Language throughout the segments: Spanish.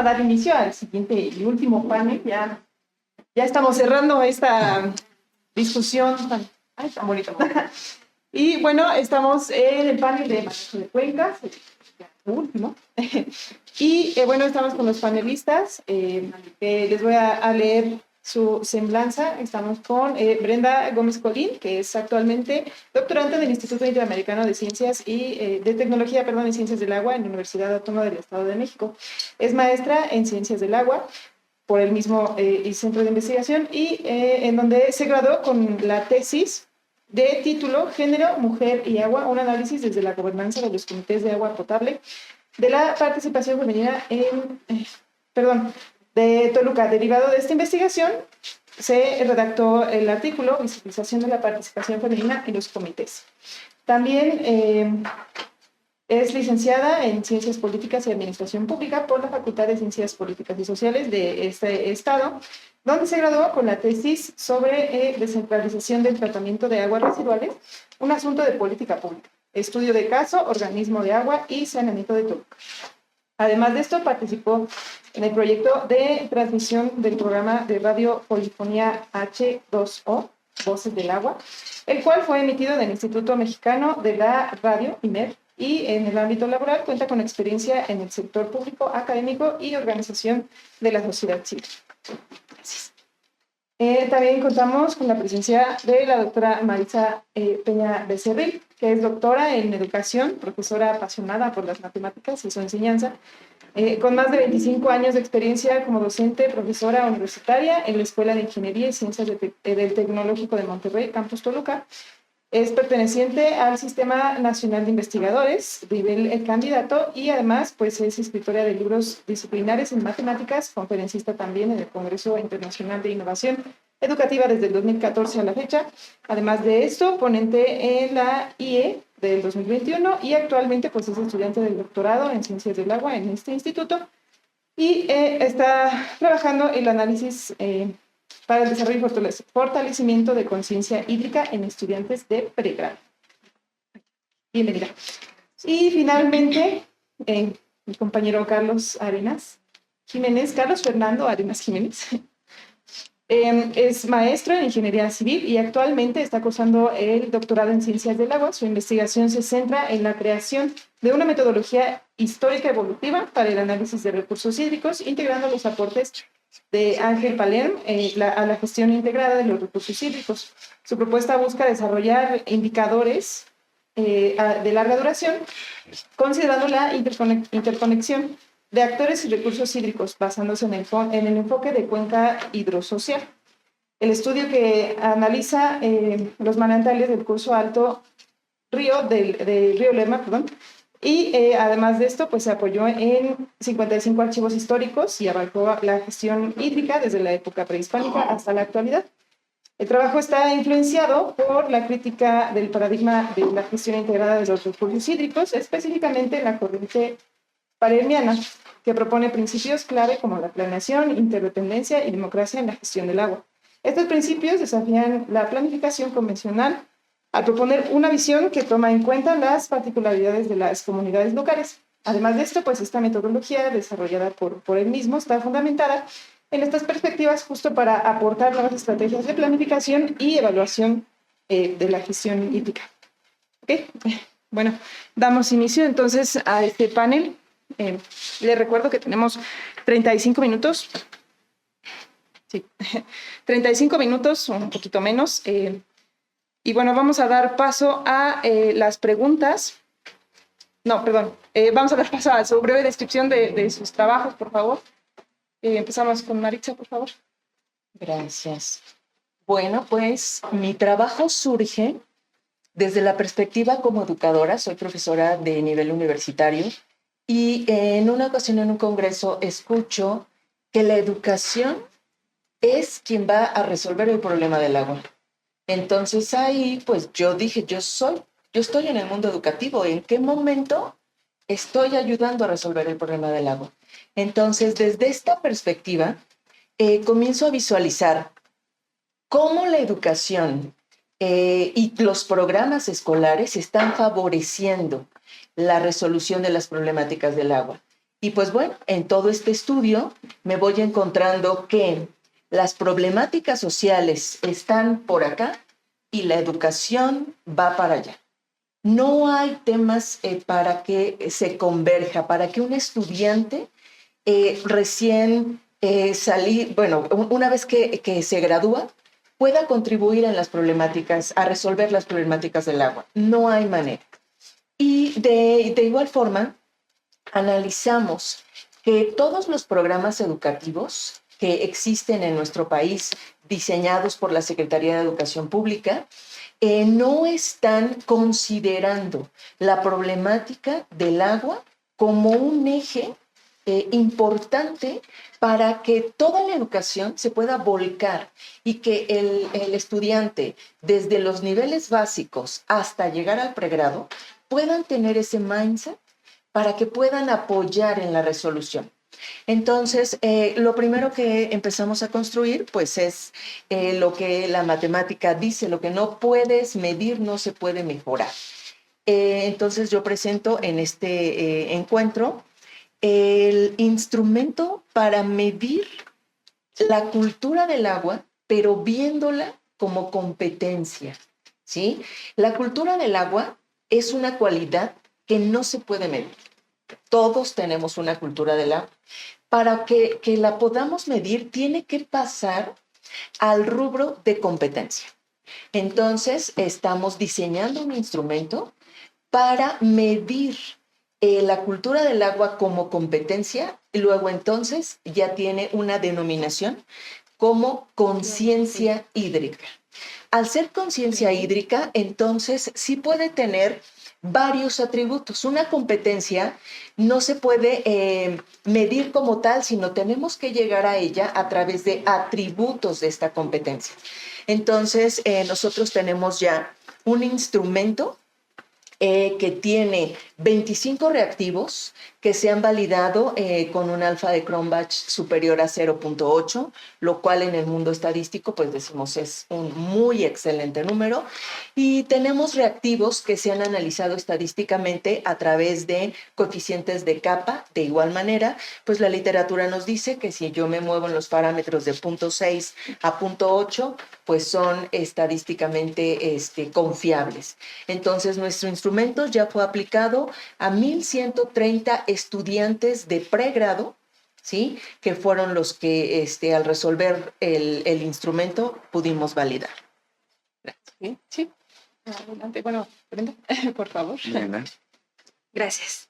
a dar inicio al siguiente y último panel. Ya estamos cerrando esta discusión tan bonita. Y bueno, estamos en el panel de manejo de cuencas, el último. Y bueno, estamos con los panelistas. Les voy a leer su semblanza. Estamos con Brenda Gómez Colín, que es actualmente doctorante del Instituto Interamericano de Ciencias y de Tecnología, y Ciencias del Agua en la Universidad Autónoma del Estado de México. Es maestra en Ciencias del Agua por el mismo centro de investigación y en donde se graduó con la tesis de título Género, Mujer y Agua, un análisis desde la gobernanza de los comités de agua potable de la participación femenina de Toluca. Derivado de esta investigación, se redactó el artículo Visibilización de la participación femenina en los comités. También es licenciada en Ciencias Políticas y Administración Pública por la Facultad de Ciencias Políticas y Sociales de este estado, donde se graduó con la tesis sobre descentralización del tratamiento de aguas residuales, un asunto de política pública, estudio de caso, organismo de agua y saneamiento de Toluca. Además de esto, participó en el proyecto de transmisión del programa de radio Polifonía H2O, Voces del Agua, el cual fue emitido del Instituto Mexicano de la Radio, IMER, y en el ámbito laboral cuenta con experiencia en el sector público, académico y organización de la sociedad civil. Gracias. También contamos con la presencia de la doctora Maritza Peña Becerril, que es doctora en educación, profesora apasionada por las matemáticas y su enseñanza, con más de 25 años de experiencia como docente, profesora universitaria en la Escuela de Ingeniería y Ciencias del Tecnológico de Monterrey, Campus Toluca. Es perteneciente al Sistema Nacional de Investigadores, nivel candidato, y además pues, es escritora de libros disciplinares en matemáticas, conferencista también en el Congreso Internacional de Innovación Educativa desde el 2014 a la fecha. Además de esto, ponente en la IE del 2021 y actualmente pues, es estudiante del doctorado en Ciencias del Agua en este instituto y está trabajando el análisis para el desarrollo y fortalecimiento de conciencia hídrica en estudiantes de pregrado. Bienvenida. Y finalmente, mi compañero Carlos Fernando Arenas Jiménez, es maestro en Ingeniería Civil y actualmente está cursando el doctorado en Ciencias del Agua. Su investigación se centra en la creación de una metodología histórica evolutiva para el análisis de recursos hídricos, integrando los aportes de Ángel Palerm a la gestión integrada de los recursos hídricos. Su propuesta busca desarrollar indicadores de larga duración, considerando la interconexión de actores y recursos hídricos, basándose en el enfoque de cuenca hidrosocial. El estudio que analiza los manantiales del curso alto del río Lerma, y además de esto, pues se apoyó en 55 archivos históricos y abarcó la gestión hídrica desde la época prehispánica hasta la actualidad. El trabajo está influenciado por la crítica del paradigma de la gestión integrada de los recursos hídricos, específicamente la corriente palermiana, que propone principios clave como la planeación, interdependencia y democracia en la gestión del agua. Estos principios desafían la planificación convencional al proponer una visión que toma en cuenta las particularidades de las comunidades locales. Además de esto, pues esta metodología desarrollada por él mismo está fundamentada en estas perspectivas justo para aportar nuevas estrategias de planificación y evaluación de la gestión hídrica. ¿Okay? Bueno, damos inicio entonces a este panel. Les recuerdo que tenemos 35 minutos. Sí, 35 minutos, un poquito menos. Y bueno, vamos a dar paso a las preguntas. No, perdón. Vamos a dar paso a su breve descripción de sus trabajos, por favor. Empezamos con Maritza, por favor. Gracias. Bueno, pues mi trabajo surge desde la perspectiva como educadora. Soy profesora de nivel universitario y en una ocasión en un congreso escucho que la educación es quien va a resolver el problema del agua. Entonces ahí pues yo dije, yo estoy en el mundo educativo, ¿en qué momento estoy ayudando a resolver el problema del agua? Entonces desde esta perspectiva comienzo a visualizar cómo la educación y los programas escolares están favoreciendo la resolución de las problemáticas del agua. Y pues bueno, en todo este estudio me voy encontrando que las problemáticas sociales están por acá y la educación va para allá. No hay temas para que se converja, para que un estudiante recién una vez que se gradúa, pueda contribuir en las problemáticas, a resolver las problemáticas del agua. No hay manera. Y de igual forma, analizamos que todos los programas educativos que existen en nuestro país, diseñados por la Secretaría de Educación Pública, no están considerando la problemática del agua como un eje importante para que toda la educación se pueda volcar y que el estudiante, desde los niveles básicos hasta llegar al pregrado, puedan tener ese mindset para que puedan apoyar en la resolución. Entonces, lo primero que empezamos a construir, pues es lo que la matemática dice: lo que no puedes medir no se puede mejorar. Entonces, yo presento en este encuentro el instrumento para medir la cultura del agua, pero viéndola como competencia, ¿sí? La cultura del agua es una cualidad que no se puede medir. Todos tenemos una cultura del agua. Para que la podamos medir, tiene que pasar al rubro de competencia. Entonces, estamos diseñando un instrumento para medir la cultura del agua como competencia, y luego entonces ya tiene una denominación como conciencia hídrica. Al ser conciencia hídrica, entonces sí puede tener varios atributos. Una competencia no se puede medir como tal, sino tenemos que llegar a ella a través de atributos de esta competencia. Entonces, nosotros tenemos ya un instrumento que tiene 25 reactivos que se han validado con un alfa de Cronbach superior a 0.8, lo cual en el mundo estadístico, pues decimos, es un muy excelente número. Y tenemos reactivos que se han analizado estadísticamente a través de coeficientes de capa. De igual manera, pues la literatura nos dice que si yo me muevo en los parámetros de 0.6 a 0.8, pues son estadísticamente confiables. Entonces, nuestro instrumento ya fue aplicado a 1,130 estudiantes de pregrado, ¿sí? Que fueron los que al resolver el instrumento pudimos validar. Gracias. Sí. Adelante. Bueno, Brenda, por favor. Bien, Gracias.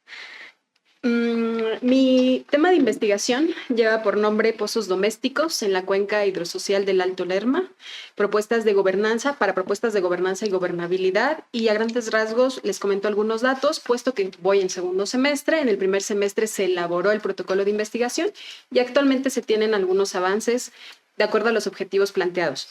Mi tema de investigación lleva por nombre Pozos Domésticos en la cuenca hidrosocial del Alto Lerma, propuestas de gobernanza y gobernabilidad, y a grandes rasgos les comento algunos datos, puesto que voy en segundo semestre. En el primer semestre se elaboró el protocolo de investigación y actualmente se tienen algunos avances de acuerdo a los objetivos planteados.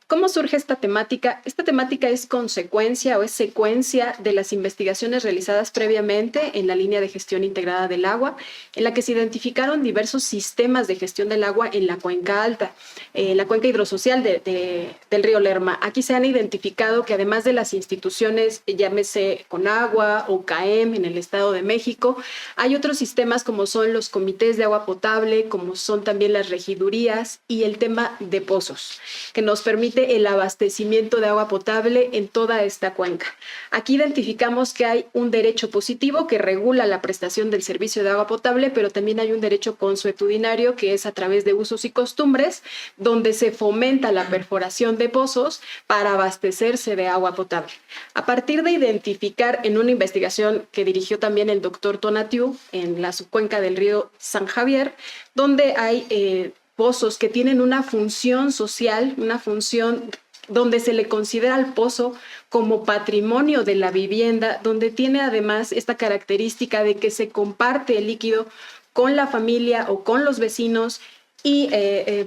¿Cómo surge esta temática? Esta temática es consecuencia o es secuencia de las investigaciones realizadas previamente en la línea de gestión integrada del agua, en la que se identificaron diversos sistemas de gestión del agua en la cuenca alta, la cuenca hidrosocial del río Lerma. Aquí se han identificado que además de las instituciones, llámese Conagua o CAEM en el Estado de México, hay otros sistemas como son los comités de agua potable, como son también las regidurías y el tema de pozos, que nos permite el abastecimiento de agua potable en toda esta cuenca. Aquí identificamos que hay un derecho positivo que regula la prestación del servicio de agua potable, pero también hay un derecho consuetudinario que es a través de usos y costumbres, donde se fomenta la perforación de pozos para abastecerse de agua potable. A partir de identificar en una investigación que dirigió también el doctor Tonatiu en la subcuenca del río San Javier, donde hay pozos que tienen una función social, una función donde se le considera al pozo como patrimonio de la vivienda, donde tiene además esta característica de que se comparte el líquido con la familia o con los vecinos, y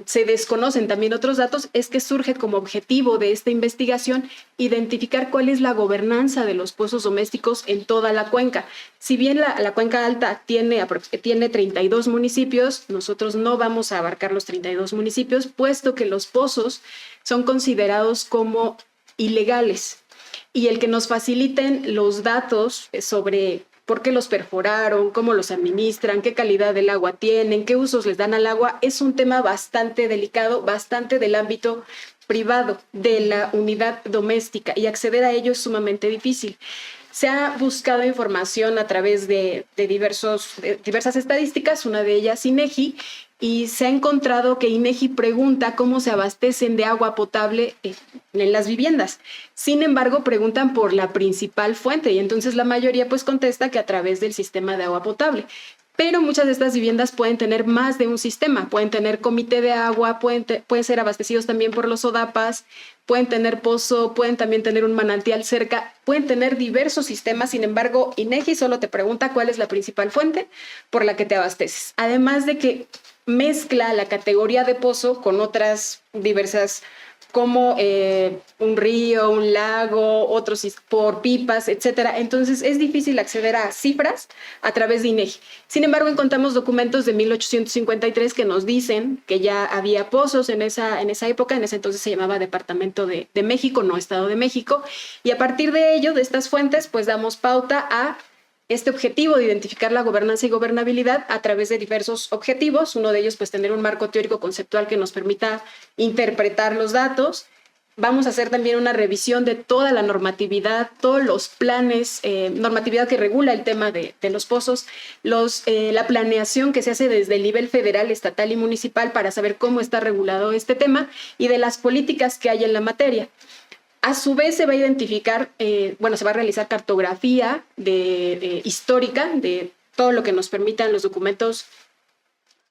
se desconocen también otros datos. Es que surge como objetivo de esta investigación identificar cuál es la gobernanza de los pozos domésticos en toda la cuenca. Si bien la cuenca alta tiene 32 municipios, nosotros no vamos a abarcar los 32 municipios, puesto que los pozos son considerados como ilegales. Y el que nos faciliten los datos sobre por qué los perforaron, cómo los administran, qué calidad del agua tienen, qué usos les dan al agua, es un tema bastante delicado, bastante del ámbito privado de la unidad doméstica, y acceder a ello es sumamente difícil. Se ha buscado información a través de diversas estadísticas, una de ellas INEGI, y se ha encontrado que INEGI pregunta cómo se abastecen de agua potable en las viviendas. Sin embargo, preguntan por la principal fuente, y entonces la mayoría pues contesta que a través del sistema de agua potable. Pero muchas de estas viviendas pueden tener más de un sistema, pueden tener comité de agua, pueden ser abastecidos también por los ODAPAS, pueden tener pozo, pueden también tener un manantial cerca, pueden tener diversos sistemas. Sin embargo, INEGI solo te pregunta cuál es la principal fuente por la que te abasteces. Además de que mezcla la categoría de pozo con otras diversas, como un río, un lago, otros por pipas, etcétera. Entonces es difícil acceder a cifras a través de INEGI. Sin embargo, encontramos documentos de 1853 que nos dicen que ya había pozos en esa época. En ese entonces se llamaba Departamento de México, no Estado de México, y a partir de ello, de estas fuentes, pues damos pauta a este objetivo de identificar la gobernanza y gobernabilidad a través de diversos objetivos. Uno de ellos, pues, tener un marco teórico conceptual que nos permita interpretar los datos. Vamos a hacer también una revisión de toda la normatividad, todos los planes, normatividad que regula el tema de los pozos, la planeación que se hace desde el nivel federal, estatal y municipal para saber cómo está regulado este tema, y de las políticas que hay en la materia. A su vez se va a identificar, se va a realizar cartografía histórica de todo lo que nos permitan los documentos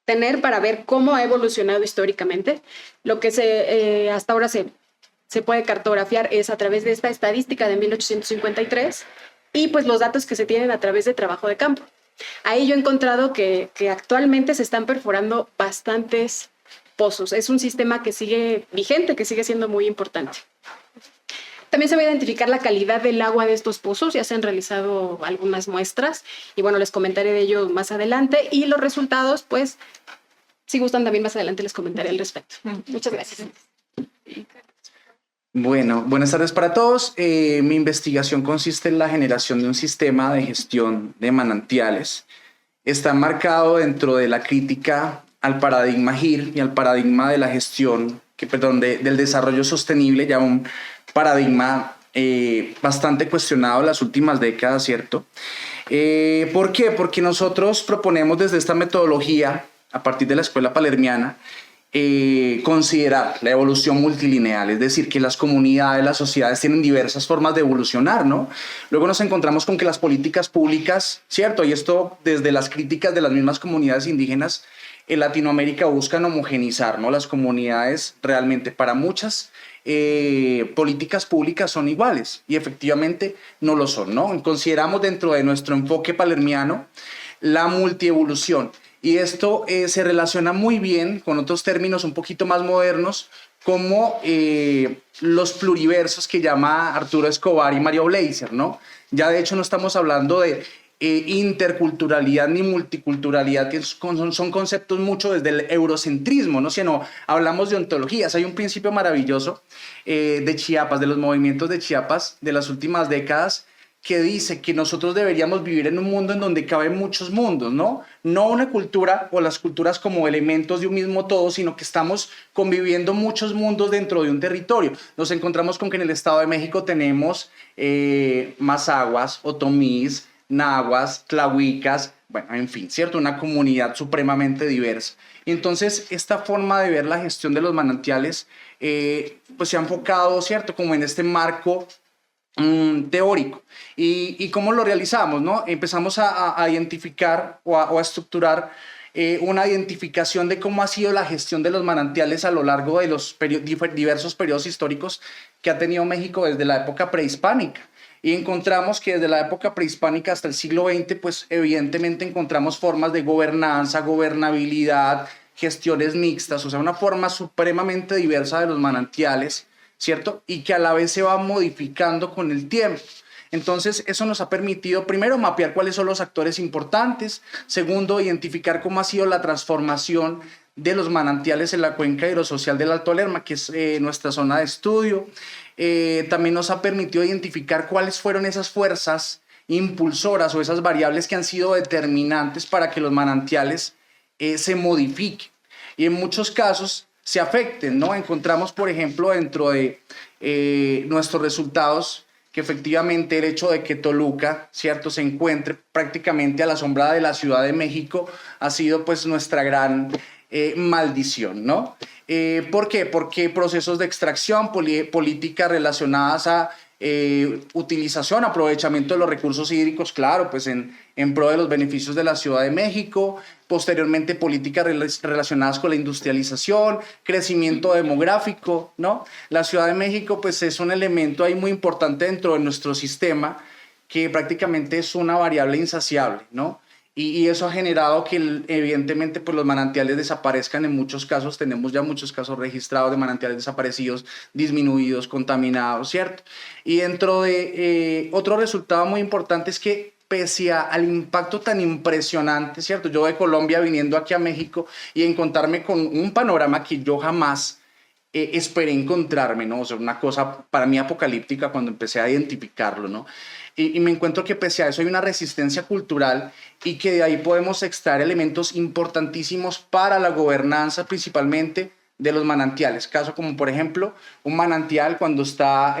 tener para ver cómo ha evolucionado históricamente. Lo que hasta ahora se puede cartografiar es a través de esta estadística de 1853 y pues los datos que se tienen a través de trabajo de campo. Ahí yo he encontrado que actualmente se están perforando bastantes pozos. Es un sistema que sigue vigente, que sigue siendo muy importante. También se va a identificar la calidad del agua de estos pozos. Ya se han realizado algunas muestras y bueno, les comentaré de ello más adelante. Y los resultados, pues, si gustan también más adelante les comentaré al respecto. Muchas gracias. Bueno, buenas tardes para todos. Mi investigación consiste en la generación de un sistema de gestión de manantiales. Está marcado dentro de la crítica al paradigma GIR y al paradigma de la gestión, del desarrollo sostenible, ya un paradigma bastante cuestionado en las últimas décadas, ¿cierto? ¿Por qué? Porque nosotros proponemos desde esta metodología, a partir de la escuela palermiana, considerar la evolución multilineal, es decir, que las comunidades, las sociedades tienen diversas formas de evolucionar, ¿no? Luego nos encontramos con que las políticas públicas, ¿cierto? Y esto desde las críticas de las mismas comunidades indígenas en Latinoamérica buscan homogenizar, ¿no? Las comunidades realmente para muchas políticas públicas son iguales y efectivamente no lo son, ¿no? Consideramos dentro de nuestro enfoque palermiano la multievolución. Y esto se relaciona muy bien con otros términos un poquito más modernos, como los pluriversos que llama Arturo Escobar y Mario Bleiser, ¿no? Ya de hecho no estamos hablando de interculturalidad ni multiculturalidad, que son conceptos mucho desde el eurocentrismo, ¿no? Sino hablamos de ontologías. Hay un principio maravilloso de Chiapas, de los movimientos de Chiapas de las últimas décadas, que dice que nosotros deberíamos vivir en un mundo en donde caben muchos mundos, ¿no? No una cultura o las culturas como elementos de un mismo todo, sino que estamos conviviendo muchos mundos dentro de un territorio. Nos encontramos con que en el Estado de México tenemos mazahuas, otomís, nahuas, tlahuicas, bueno, en fin, ¿cierto? Una comunidad supremamente diversa. Y entonces esta forma de ver la gestión de los manantiales pues se ha enfocado, ¿cierto? Como en este marco teórico. ¿Y cómo lo realizamos, no? Empezamos a identificar o a estructurar una identificación de cómo ha sido la gestión de los manantiales a lo largo de los diversos periodos históricos que ha tenido México desde la época prehispánica. Y encontramos que desde la época prehispánica hasta el siglo XX, pues evidentemente encontramos formas de gobernanza, gobernabilidad, gestiones mixtas, o sea, una forma supremamente diversa de los manantiales, ¿cierto? Y que a la vez se va modificando con el tiempo. Entonces, eso nos ha permitido, primero, mapear cuáles son los actores importantes. Segundo, identificar cómo ha sido la transformación de los manantiales en la cuenca hidrosocial del Alto Lerma, que es nuestra zona de estudio. También nos ha permitido identificar cuáles fueron esas fuerzas impulsoras o esas variables que han sido determinantes para que los manantiales se modifiquen y en muchos casos se afecten, ¿no? Encontramos, por ejemplo, dentro de nuestros resultados que efectivamente el hecho de que Toluca, ¿cierto?, se encuentre prácticamente a la sombra de la Ciudad de México ha sido pues nuestra gran maldición, ¿no? ¿Por qué? Porque procesos de extracción, políticas relacionadas a utilización, aprovechamiento de los recursos hídricos, claro, pues en pro de los beneficios de la Ciudad de México, posteriormente políticas relacionadas con la industrialización, crecimiento demográfico, ¿no? La Ciudad de México pues es un elemento ahí muy importante dentro de nuestro sistema que prácticamente es una variable insaciable, ¿no? Y eso ha generado que evidentemente pues los manantiales desaparezcan. En muchos casos, tenemos ya muchos casos registrados de manantiales desaparecidos, disminuidos, contaminados, ¿cierto? Y dentro de otro resultado muy importante es que pese al impacto tan impresionante, ¿cierto? Yo de Colombia viniendo aquí a México y encontrarme con un panorama que yo jamás esperé encontrarme, ¿no? O sea, una cosa para mí apocalíptica cuando empecé a identificarlo, ¿no? Y me encuentro que pese a eso hay una resistencia cultural y que de ahí podemos extraer elementos importantísimos para la gobernanza principalmente de los manantiales. Caso como por ejemplo un manantial cuando está,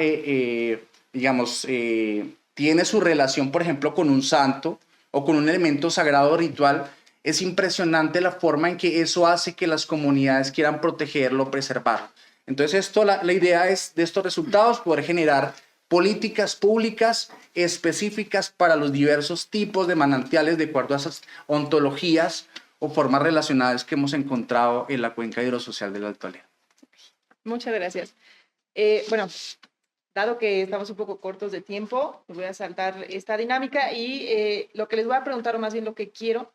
tiene su relación por ejemplo con un santo o con un elemento sagrado ritual, es impresionante la forma en que eso hace que las comunidades quieran protegerlo, preservarlo. Entonces la idea es de estos resultados poder generar políticas públicas específicas para los diversos tipos de manantiales de acuerdo a esas ontologías o formas relacionadas que hemos encontrado en la cuenca hidrosocial del Alto Alerma. Muchas gracias. Bueno, dado que estamos un poco cortos de tiempo, voy a saltar esta dinámica y lo que les voy a preguntar, o más bien lo que quiero,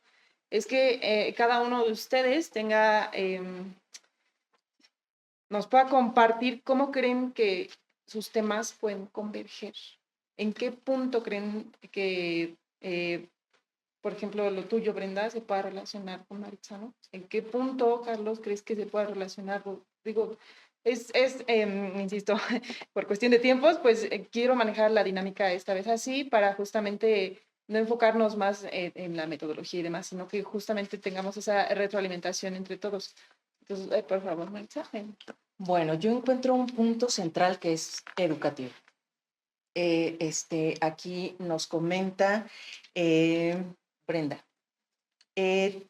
es que cada uno de ustedes nos pueda compartir cómo creen que sus temas pueden converger. ¿En qué punto creen que, por ejemplo, lo tuyo, Brenda, se pueda relacionar con Maritza, ¿no? ¿En qué punto, Carlos, crees que se pueda relacionar? Digo, insisto, por cuestión de tiempos, pues quiero manejar la dinámica esta vez así para justamente no enfocarnos más en la metodología y demás, sino que justamente tengamos esa retroalimentación entre todos. Entonces, por favor, Maritza. Bueno, yo encuentro un punto central que es educativo. Aquí nos comenta Brenda,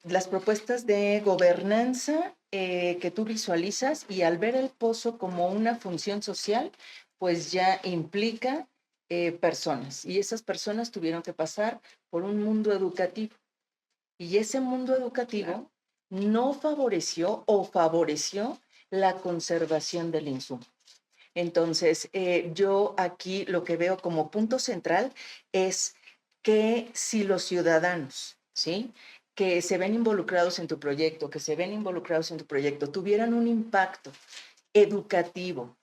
las propuestas de gobernanza que tú visualizas y al ver el pozo como una función social, pues ya implica personas y esas personas tuvieron que pasar por un mundo educativo y ese mundo educativo no favoreció o favoreció la conservación del insumo. Entonces, yo aquí lo que veo como punto central es que si los ciudadanos, ¿sí?, que se ven involucrados en tu proyecto, tuvieran un impacto educativo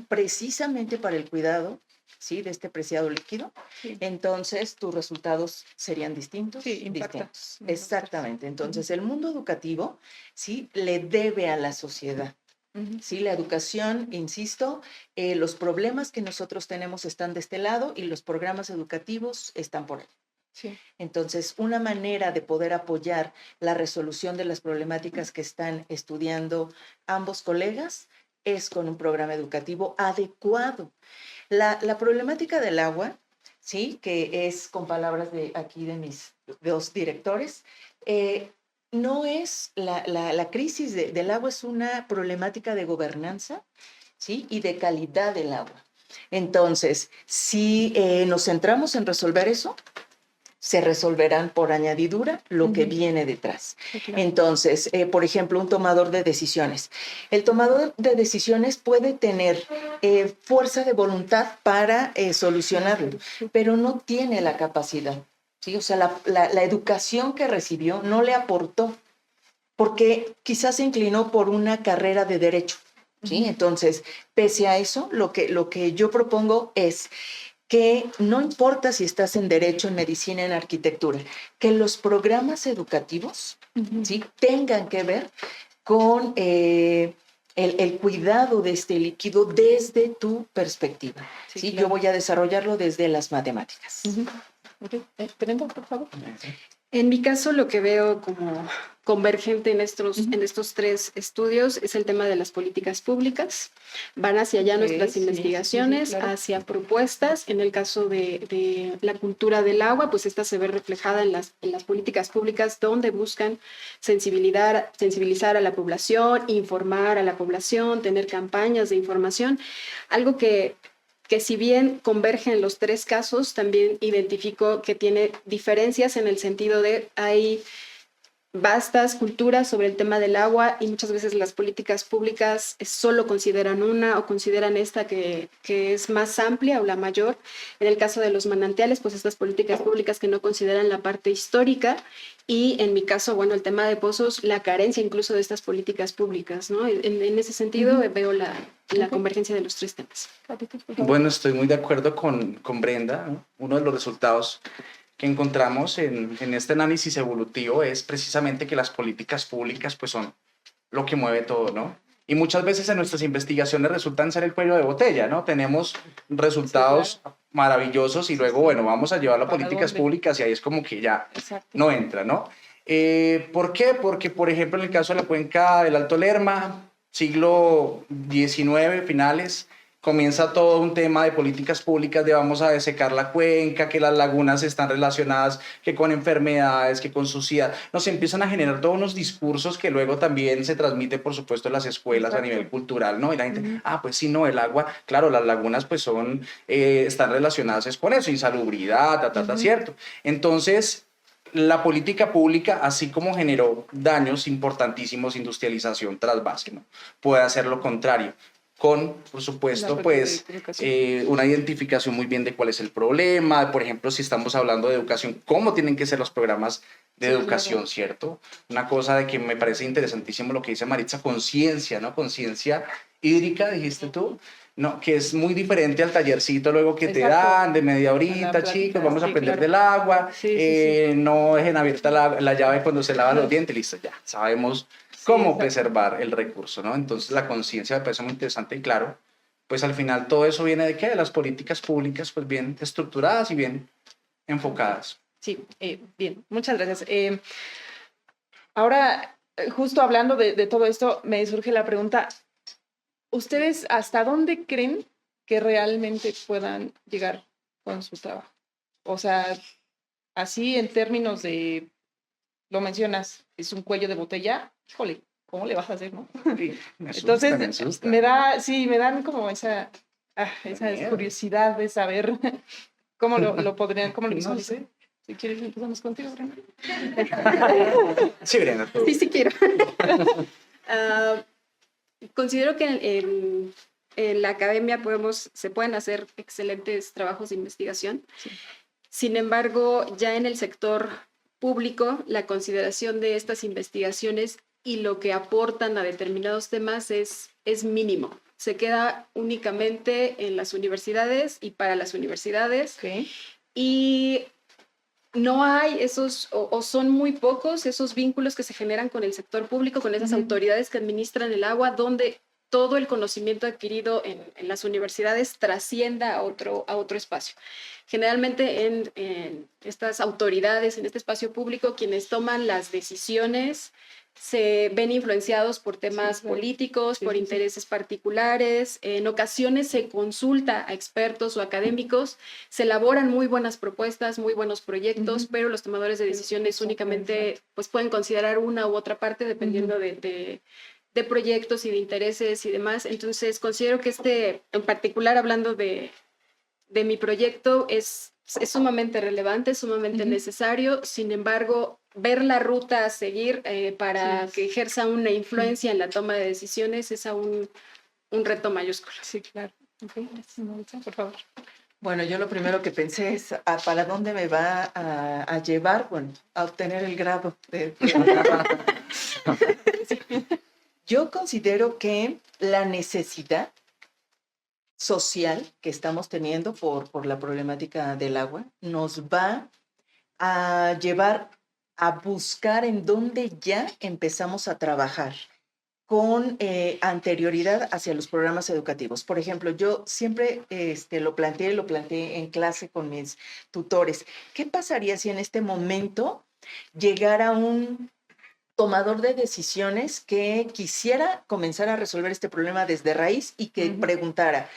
precisamente para el cuidado, ¿sí?, de este preciado líquido, sí, entonces tus resultados serían distintos. Sí, impacta. Distintos. Exactamente. Entonces, el mundo educativo, ¿sí?, le debe a la sociedad. Sí, la educación, insisto, los problemas que nosotros tenemos están de este lado y los programas educativos están por ahí. Sí. Entonces, una manera de poder apoyar la resolución de las problemáticas que están estudiando ambos colegas es con un programa educativo adecuado. La problemática del agua, sí, que es con palabras de aquí de mis dos directores, no es la crisis del agua, es una problemática de gobernanza, ¿sí?, y de calidad del agua. Entonces, si nos centramos en resolver eso, se resolverán por añadidura lo que viene detrás. Claro. Entonces, por ejemplo, un tomador de decisiones. El tomador de decisiones puede tener fuerza de voluntad para solucionarlo, pero no tiene la capacidad. ¿Sí? O sea, la educación que recibió no le aportó, porque quizás se inclinó por una carrera de derecho. ¿Sí? Entonces, pese a eso, lo que yo propongo es que no importa si estás en derecho, en medicina, en arquitectura, que los programas educativos, ¿sí?, tengan que ver con el cuidado de este líquido desde tu perspectiva. Sí, claro. Yo voy a desarrollarlo desde las matemáticas. Brenda, por favor. En mi caso, lo que veo como convergente en estos tres estudios es el tema de las políticas públicas. Van hacia allá nuestras investigaciones, claro. hacia propuestas. En el caso de la cultura del agua, pues esta se ve reflejada en las políticas públicas donde buscan sensibilizar a la población, informar a la población, tener campañas de información. Algo que si bien convergen los tres casos, también identifico que tiene diferencias en el sentido de hay vastas culturas sobre el tema del agua y muchas veces las políticas públicas solo consideran una o consideran esta que es más amplia o la mayor. En el caso de los manantiales, pues estas políticas públicas que no consideran la parte histórica y en mi caso, bueno, el tema de pozos, la carencia incluso de estas políticas públicas, ¿no? En ese sentido veo la convergencia de los tres temas. Bueno, estoy muy de acuerdo con Brenda, ¿no? Uno de los resultados que encontramos en este análisis evolutivo es precisamente que las políticas públicas pues son lo que mueve todo, ¿no? Y muchas veces en nuestras investigaciones resultan ser el cuello de botella, ¿no? Tenemos resultados maravillosos y luego, bueno, vamos a llevarlo a políticas públicas y ahí es como que ya no entra, ¿no? ¿Por qué? Porque, por ejemplo, en el caso de la cuenca del Alto Lerma, siglo XIX, finales, comienza todo un tema de políticas públicas de vamos a desecar la cuenca, que las lagunas están relacionadas que con enfermedades, que con suciedad. Nos empiezan a generar todos unos discursos que luego también se transmite, por supuesto, en las escuelas a nivel cultural, ¿no? Y la gente, pues sí, no, el agua, claro, las lagunas pues están relacionadas es con eso, insalubridad, ¿cierto? Entonces, la política pública, así como generó daños importantísimos, industrialización tras base, ¿no? Puede hacer lo contrario con, por supuesto, pues una identificación muy bien de cuál es el problema, por ejemplo, si estamos hablando de educación, cómo tienen que ser los programas de educación, claro. ¿Cierto? Una cosa de que me parece interesantísimo lo que dice Maritza, conciencia, ¿no? Conciencia hídrica, dijiste tú, ¿no? Que es muy diferente al tallercito luego que te dan de media horita, chicos, vamos a aprender del agua, no dejen abierta la llave cuando se lavan los dientes, listo, ya, sabemos cómo preservar el recurso, ¿no? Entonces la conciencia me parece muy interesante y claro, pues al final todo eso viene de qué? De las políticas públicas, pues bien estructuradas y bien enfocadas. Sí, bien, muchas gracias. Ahora, justo hablando de todo esto, me surge la pregunta, ¿ustedes hasta dónde creen que realmente puedan llegar con su trabajo? O sea, así en términos de, lo mencionas, es un cuello de botella, híjole, ¿cómo le vas a hacer, no? Sí, me Entonces, asusta. me dan como esa curiosidad de saber cómo lo podrían, cómo lo visualizan. No sé. Si quieres, empezamos contigo, Brenda. Sí, Brenda. Sí, quiero. Considero que en la academia se pueden hacer excelentes trabajos de investigación. Sí. Sin embargo, ya en el sector público, la consideración de estas investigaciones y lo que aportan a determinados temas es mínimo. Se queda únicamente en las universidades y para las universidades. Okay. Y no hay esos, o son muy pocos esos vínculos que se generan con el sector público, con esas autoridades que administran el agua, donde todo el conocimiento adquirido en las universidades trascienda a otro espacio. Generalmente en estas autoridades, en este espacio público, quienes toman las decisiones se ven influenciados por temas políticos, por intereses particulares. En ocasiones se consulta a expertos o académicos, se elaboran muy buenas propuestas, muy buenos proyectos, pero los tomadores de decisiones únicamente pues, pueden considerar una u otra parte dependiendo de proyectos y de intereses y demás. Entonces considero que en particular hablando de mi proyecto, es sumamente relevante, sumamente necesario. Sin embargo, ver la ruta a seguir para que ejerza una influencia en la toma de decisiones es aún un reto mayúsculo. Sí, claro. Okay. Por favor. Bueno, yo lo primero que pensé es para dónde me va a llevar, bueno, a obtener el grado. Yo considero que la necesidad social que estamos teniendo por la problemática del agua nos va a llevar a buscar en dónde ya empezamos a trabajar con anterioridad hacia los programas educativos. Por ejemplo, yo siempre lo planteé en clase con mis tutores. ¿Qué pasaría si en este momento llegara un tomador de decisiones que quisiera comenzar a resolver este problema desde raíz y que preguntara,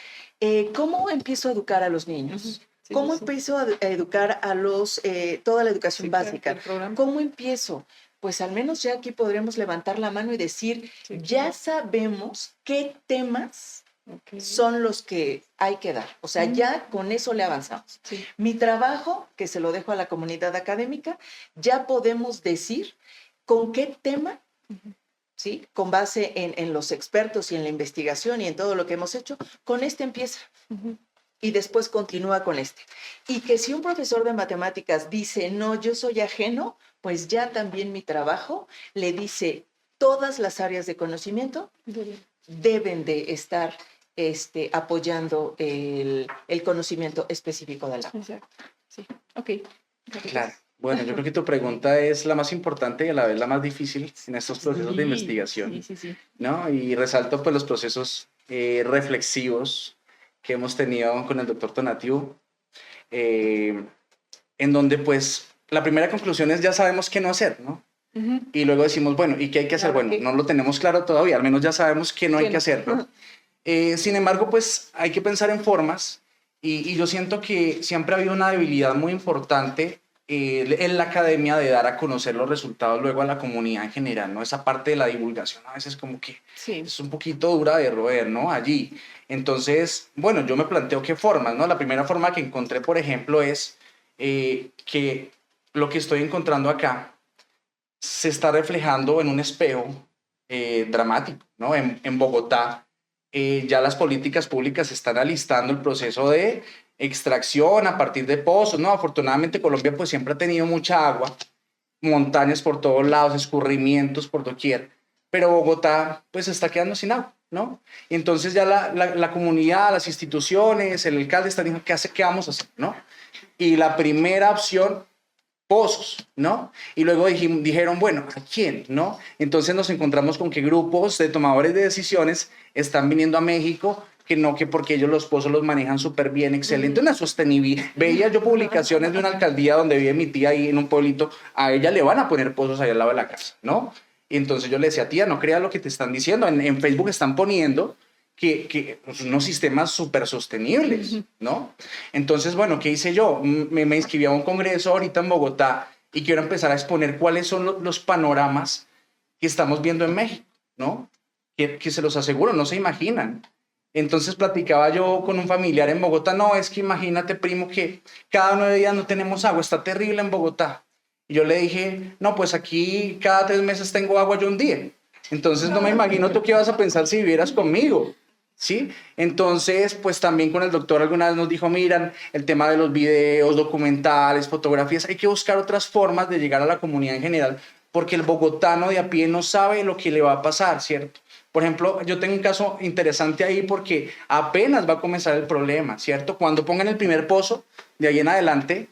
¿cómo empiezo a educar a los niños? Sí, ¿Cómo sí, sí. empiezo a educar a toda la educación Sí, claro, básica? el programa. ¿Cómo empiezo? Pues al menos ya aquí podremos levantar la mano y decir, Sí, ya claro. sabemos qué temas Ok. son los que hay que dar. O sea, ya con eso le avanzamos. Sí. Mi trabajo, que se lo dejo a la comunidad académica, ya podemos decir con qué tema, ¿sí? Con base en los expertos y en la investigación y en todo lo que hemos hecho, con este empieza. Y después continúa con este. Y que si un profesor de matemáticas dice, no, yo soy ajeno, pues ya también mi trabajo le dice, todas las áreas de conocimiento deben de estar apoyando el conocimiento específico del agua. Exacto. Sí. Ok. Claro. Bueno, yo creo que tu pregunta es la más importante y a la vez la más difícil en estos procesos de investigación, Sí. ¿no? Y resalto pues los procesos reflexivos que hemos tenido con el doctor Tonatiuh, en donde pues la primera conclusión es ya sabemos qué no hacer, ¿no? Y luego decimos, bueno, ¿y qué hay que hacer? Claro, Bueno, ¿qué? no lo tenemos claro todavía, al menos ya sabemos que no hay ¿Qué que no? hacerlo. Sin embargo, pues hay que pensar en formas y yo siento que siempre ha habido una debilidad muy importante en la academia de dar a conocer los resultados luego a la comunidad en general, ¿no? Esa parte de la divulgación a veces como que Sí. es un poquito dura de roer, ¿no? Allí. Entonces, bueno, yo me planteo qué formas, ¿no? La primera forma que encontré, por ejemplo, es que lo que estoy encontrando acá se está reflejando en un espejo dramático, ¿no? En Bogotá ya las políticas públicas están alistando el proceso de extracción a partir de pozos, ¿no? Afortunadamente Colombia pues siempre ha tenido mucha agua, montañas por todos lados, escurrimientos por doquier, pero Bogotá pues se está quedando sin agua, ¿no? Y entonces ya la comunidad, las instituciones, el alcalde están diciendo, ¿qué vamos a hacer, no? Y la primera opción, pozos, ¿no? Y luego dijeron, bueno, ¿a quién, no? Entonces nos encontramos con que grupos de tomadores de decisiones están viniendo a México, que porque ellos los pozos los manejan súper bien, excelente, una sostenibilidad. Veía yo publicaciones de una alcaldía donde vive mi tía ahí en un pueblito, a ella le van a poner pozos ahí al lado de la casa, ¿no? Y entonces yo le decía, tía, no creas lo que te están diciendo, en Facebook están poniendo que unos sistemas súper sostenibles, ¿no? Entonces, bueno, ¿qué hice yo? Me inscribí a un congreso ahorita en Bogotá y quiero empezar a exponer cuáles son los panoramas que estamos viendo en México, ¿no? Que se los aseguro, no se imaginan. Entonces platicaba yo con un familiar en Bogotá, no, es que imagínate, primo, que cada 9 días no tenemos agua, está terrible en Bogotá. Y yo le dije, no, pues aquí cada 3 meses tengo agua yo un día. Entonces no me imagino tú qué vas a pensar si vivieras conmigo. ¿Sí? Entonces, pues también con el doctor alguna vez nos dijo, miran, el tema de los videos, documentales, fotografías, hay que buscar otras formas de llegar a la comunidad en general, porque el bogotano de a pie no sabe lo que le va a pasar, ¿cierto? Por ejemplo, yo tengo un caso interesante ahí porque apenas va a comenzar el problema, ¿cierto? Cuando pongan el primer pozo, de ahí en adelante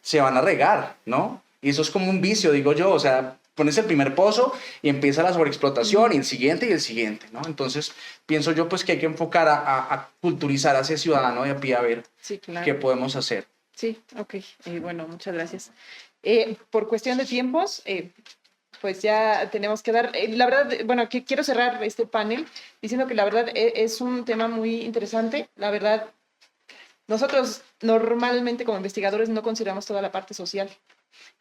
se van a regar, ¿no? Y eso es como un vicio, digo yo, o sea, pones el primer pozo y empieza la sobreexplotación y el siguiente, ¿no? Entonces, pienso yo pues que hay que enfocar a culturizar a ese ciudadano de a pie a ver Sí, claro. qué podemos hacer. Sí, ok. Bueno, muchas gracias. Por cuestión de tiempos, pues ya tenemos que dar, la verdad, bueno, quiero cerrar este panel diciendo que la verdad es un tema muy interesante. La verdad, nosotros normalmente como investigadores no consideramos toda la parte social.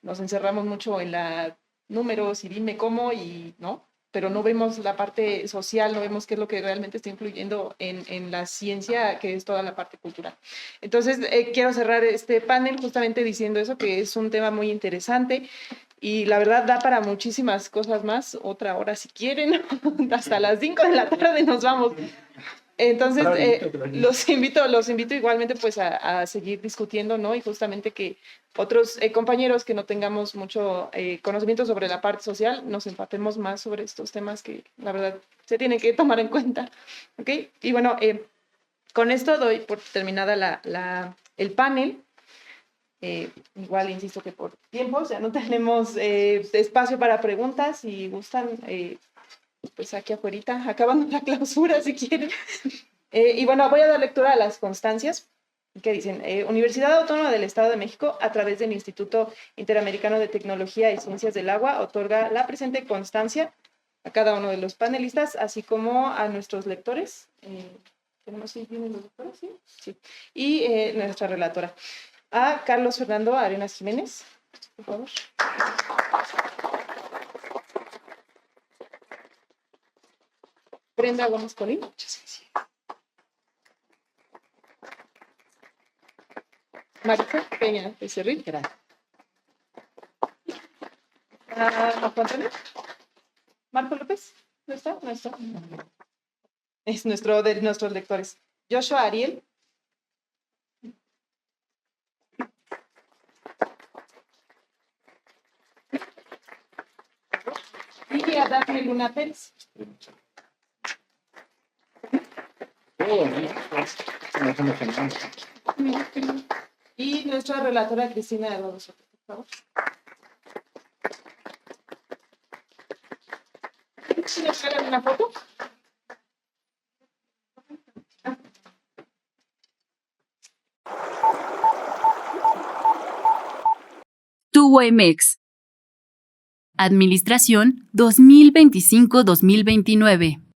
Nos encerramos mucho en la números y dime cómo y no, pero no vemos la parte social, no vemos qué es lo que realmente está influyendo en la ciencia, que es toda la parte cultural. Entonces, quiero cerrar este panel justamente diciendo eso, que es un tema muy interesante y la verdad da para muchísimas cosas más, otra hora si quieren, hasta las 5 de la tarde nos vamos. Entonces, los invito igualmente pues a seguir discutiendo, ¿no? Y justamente que otros compañeros que no tengamos mucho conocimiento sobre la parte social, nos empapemos más sobre estos temas que la verdad se tienen que tomar en cuenta, ¿ok? Y bueno, con esto doy por terminada el panel. Igual insisto que por tiempos ya no tenemos espacio para preguntas, si gustan pues aquí afuera, acabando la clausura si quieren. Y bueno, voy a dar lectura a las constancias que dicen, Universidad Autónoma del Estado de México, a través del Instituto Interamericano de Tecnología y Ciencias del Agua, otorga la presente constancia a cada uno de los panelistas, así como a nuestros lectores. ¿Tenemos ahí vienen los lectores? Sí. Sí. Y nuestra relatora. A Carlos Fernando Arenas Jiménez, por favor. Brenda Gómez Colín. Marisa Peña Becerril. Marco Antonio. Marco López. ¿No está? No está. Es nuestro de nuestros lectores. Joshua Ariel. Y a Daphne Luna Pérez. Y nuestra relatora Cristina Eduardo Soto, por favor. ¿Sí nos regalan una foto? TUEMEX. Administración 2025-2029.